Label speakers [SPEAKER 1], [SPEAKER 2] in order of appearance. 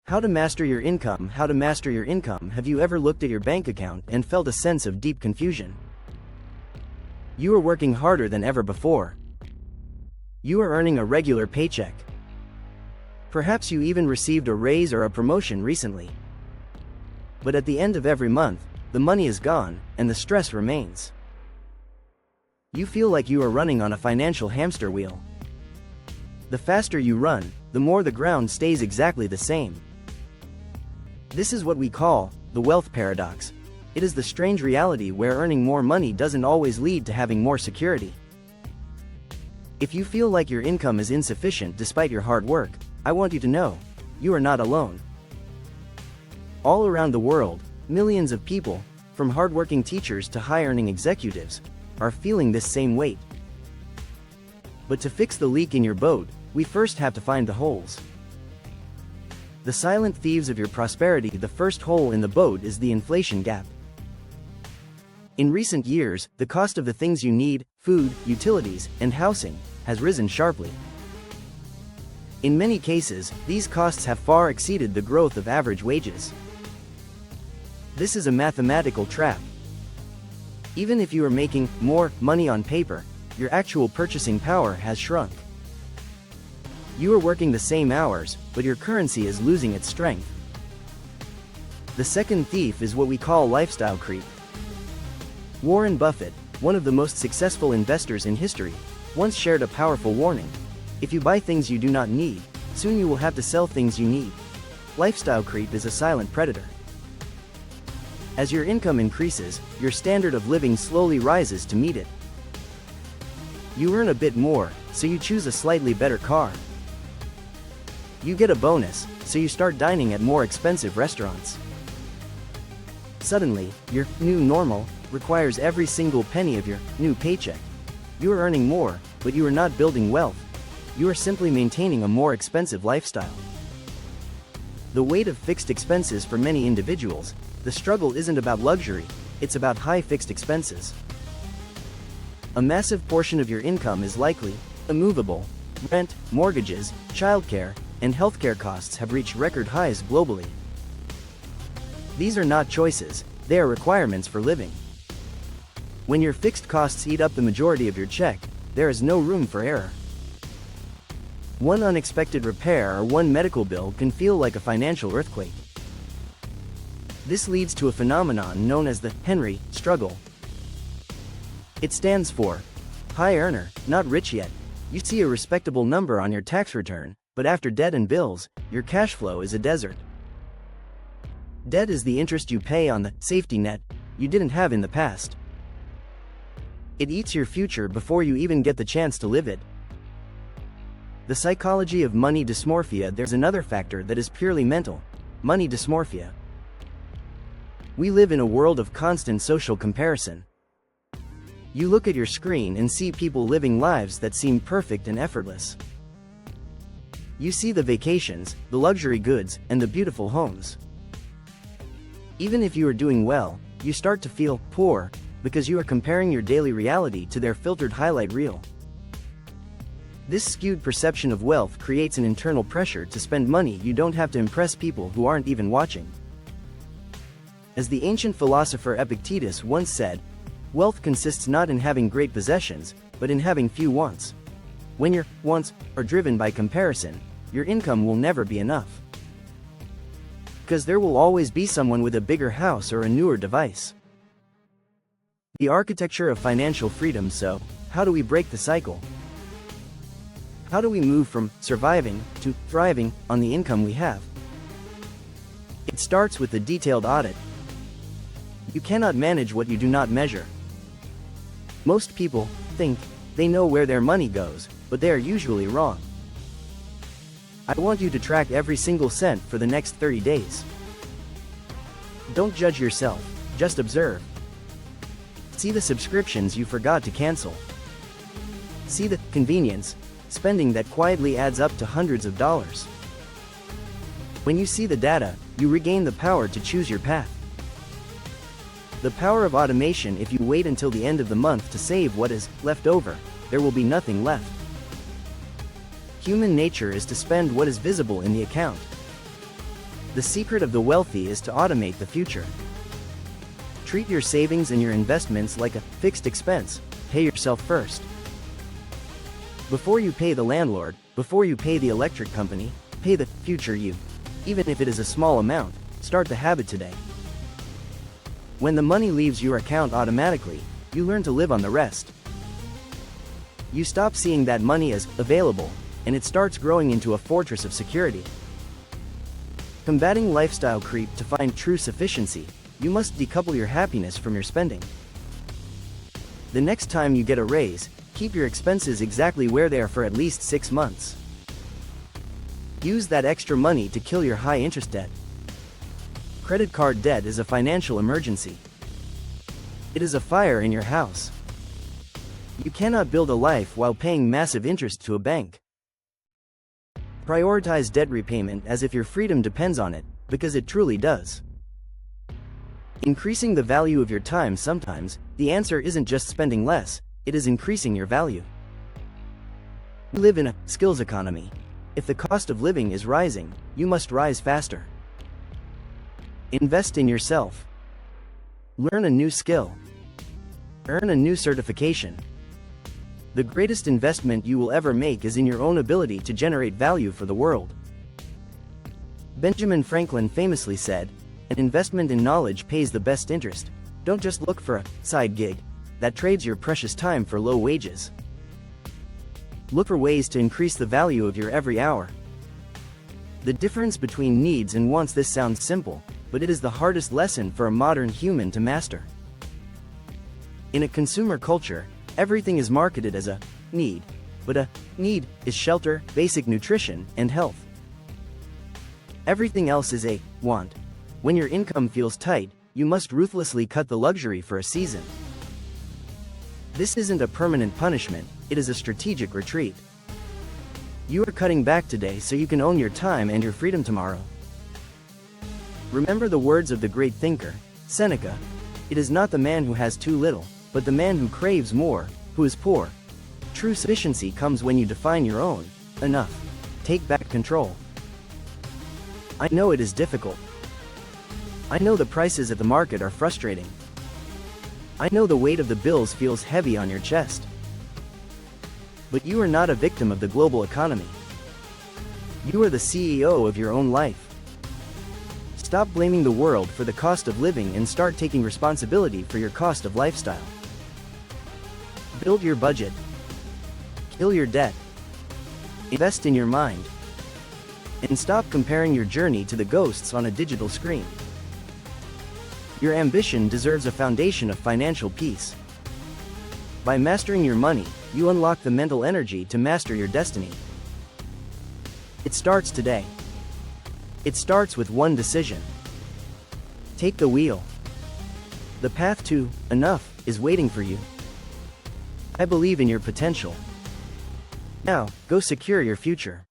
[SPEAKER 1] How to master your income. How to master your income. Have you ever looked at your bank account and felt a sense of deep confusion? You are working harder than ever before. You are earning a regular paycheck. Perhaps you even received a raise or a promotion recently. But at the end of every month, the money is gone, and the stress remains. You feel like you are running on a financial hamster wheel. The faster you run, the more the ground stays exactly the same. This is what we call the wealth paradox. It is the strange reality where earning more money doesn't always lead to having more security. If you feel like your income is insufficient despite your hard work, I want you to know, you are not alone. All around the world, millions of people, from hardworking teachers to high-earning executives, are feeling this same weight. But to fix the leak in your boat, we first have to find the holes. The silent thieves of your prosperity. The first hole in the boat is the inflation gap. In recent years, the cost of the things you need, food, utilities, and housing, has risen sharply. In many cases, these costs have far exceeded the growth of average wages. This is a mathematical trap. Even if you are making more money on paper, your actual purchasing power has shrunk. You are working the same hours, but your currency is losing its strength. The second thief is what we call lifestyle creep. Warren Buffett, one of the most successful investors in history, once shared a powerful warning. If you buy things you do not need, soon you will have to sell things you need. Lifestyle creep is a silent predator. As your income increases, your standard of living slowly rises to meet it. You earn a bit more, so you choose a slightly better car. You get a bonus, so you start dining at more expensive restaurants. Suddenly, your new normal requires every single penny of your new paycheck. You are earning more, but you are not building wealth. You are simply maintaining a more expensive lifestyle. The weight of fixed expenses. For many individuals, the struggle isn't about luxury, it's about high fixed expenses. A massive portion of your income is likely immovable. Rent, mortgages, childcare, and healthcare costs have reached record highs globally. These are not choices, they are requirements for living. When your fixed costs eat up the majority of your check, there is no room for error. One unexpected repair or one medical bill can feel like a financial earthquake. This leads to a phenomenon known as the Henry struggle. It stands for high earner, not rich yet. You see a respectable number on your tax return, but after debt and bills, your cash flow is a desert. Debt is the interest you pay on the safety net you didn't have in the past. It eats your future before you even get the chance to live it. The psychology of money dysmorphia. There's another factor that is purely mental: money dysmorphia. We live in a world of constant social comparison. You look at your screen and see people living lives that seem perfect and effortless. You see the vacations, the luxury goods, and the beautiful homes. Even if you are doing well, you start to feel poor, because you are comparing your daily reality to their filtered highlight reel. This skewed perception of wealth creates an internal pressure to spend money you don't have to impress people who aren't even watching. As the ancient philosopher Epictetus once said, wealth consists not in having great possessions, but in having few wants. When your wants are driven by comparison, your income will never be enough. Because there will always be someone with a bigger house or a newer device. The architecture of financial freedom. So, how do we break the cycle? How do we move from surviving to thriving on the income we have? It starts with a detailed audit. You cannot manage what you do not measure. Most people think they know where their money goes, but they are usually wrong. I want you to track every single cent for the next 30 days. Don't judge yourself, just observe. See the subscriptions you forgot to cancel. See the convenience spending that quietly adds up to hundreds of dollars. When you see the data, you regain the power to choose your path. The power of automation. If you wait until the end of the month to save what is left over, there will be nothing left. Human nature is to spend what is visible in the account. The secret of the wealthy is to automate the future. Treat your savings and your investments like a fixed expense. Pay yourself first. Before you pay the landlord, before you pay the electric company, pay the future you. Even if it is a small amount, start the habit today. When the money leaves your account automatically, you learn to live on the rest. You stop seeing that money as available, and it starts growing into a fortress of security. Combating lifestyle creep. To find true sufficiency, you must decouple your happiness from your spending. The next time you get a raise, keep your expenses exactly where they are for at least 6 months. Use that extra money to kill your high-interest debt. Credit card debt is a financial emergency. It is a fire in your house. You cannot build a life while paying massive interest to a bank. Prioritize debt repayment as if your freedom depends on it, because it truly does. Increasing the value of your time. Sometimes, the answer isn't just spending less, it is increasing your value. We live in a skills economy. If the cost of living is rising, you must rise faster. Invest in yourself. Learn a new skill. Earn a new certification. The greatest investment you will ever make is in your own ability to generate value for the world. Benjamin Franklin famously said, "An investment in knowledge pays the best interest. Don't just look for a side gig that trades your precious time for low wages. Look for ways to increase the value of your every hour." The difference between needs and wants. This sounds simple, but it is the hardest lesson for a modern human to master. In a consumer culture, everything is marketed as a need, but a need is shelter, basic nutrition, and health. Everything else is a want. When your income feels tight, you must ruthlessly cut the luxury for a season. This isn't a permanent punishment, it is a strategic retreat. You are cutting back today so you can own your time and your freedom tomorrow. Remember the words of the great thinker, Seneca, "It is not the man who has too little, but the man who craves more, who is poor." True sufficiency comes when you define your own enough. Take back control. I know it is difficult. I know the prices at the market are frustrating. I know the weight of the bills feels heavy on your chest. But you are not a victim of the global economy. You are the CEO of your own life. Stop blaming the world for the cost of living and start taking responsibility for your cost of lifestyle. Build your budget. Kill your debt. Invest in your mind. And stop comparing your journey to the ghosts on a digital screen. Your ambition deserves a foundation of financial peace. By mastering your money, you unlock the mental energy to master your destiny. It starts today. It starts with one decision. Take the wheel. The path to enough is waiting for you. I believe in your potential. Now, go secure your future.